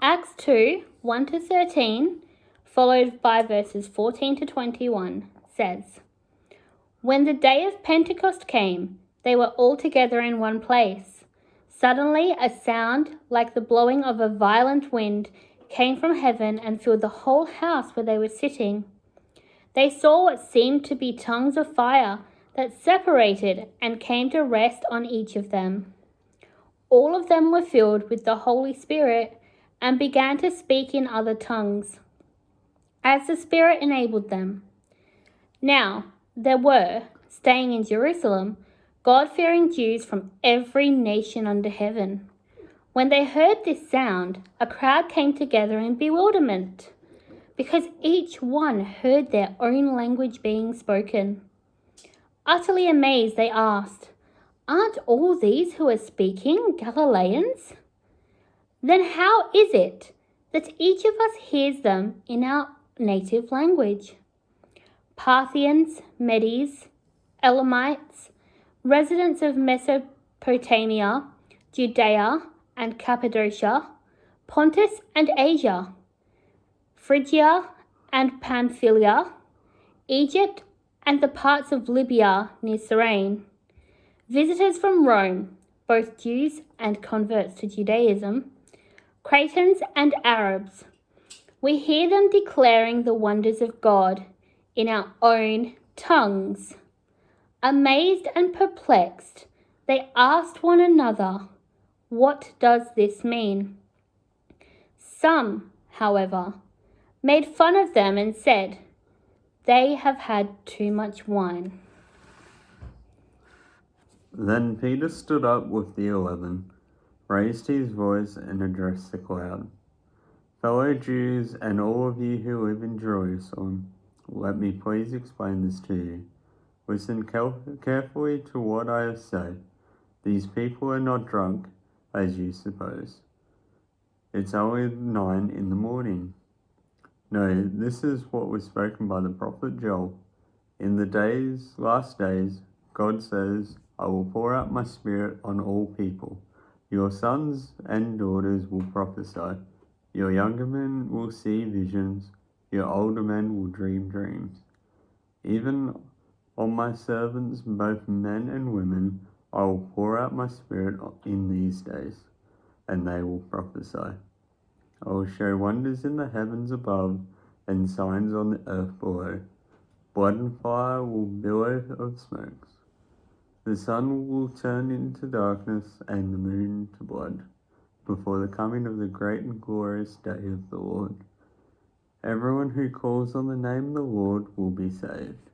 Acts 2, 1-13, followed by verses 14 to 21, says, When the day of Pentecost came, they were all together in one place. Suddenly a sound like the blowing of a violent wind came from heaven and filled the whole house where they were sitting. They saw what seemed to be tongues of fire that separated and came to rest on each of them. All of them were filled with the Holy Spirit and began to speak in other tongues, as the Spirit enabled them. Now, there were, staying in Jerusalem, God-fearing Jews from every nation under heaven. When they heard this sound, a crowd came together in bewilderment, because each one heard their own language being spoken. Utterly amazed, they asked, Aren't all these who are speaking Galileans? Then how is it that each of us hears them in our native language? Parthians, Medes, Elamites, residents of Mesopotamia, Judea and Cappadocia, Pontus and Asia, Phrygia and Pamphylia, Egypt and the parts of Libya near Cyrene, visitors from Rome, both Jews and converts to Judaism, Cretans and Arabs. We hear them declaring the wonders of God in our own tongues. Amazed and perplexed, they asked one another, What does this mean? Some, however, made fun of them and said, They have had too much wine. Then Peter stood up with the 11, raised his voice and addressed the crowd. Fellow Jews and all of you who live in Jerusalem, let me please explain this to you. Listen carefully to what I have said. These people are not drunk, as you suppose. It's only 9 in the morning. No, this is what was spoken by the prophet Joel. In the last days, God says, I will pour out my spirit on all people. Your sons and daughters will prophesy. Your younger men will see visions. Your older men will dream dreams. Even on my servants, both men and women, I will pour out my spirit in these days, and they will prophesy. I will show wonders in the heavens above and signs on the earth below. Blood and fire will billow of smokes. The sun will turn into darkness and the moon to blood, before the coming of the great and glorious day of the Lord. Everyone who calls on the name of the Lord will be saved.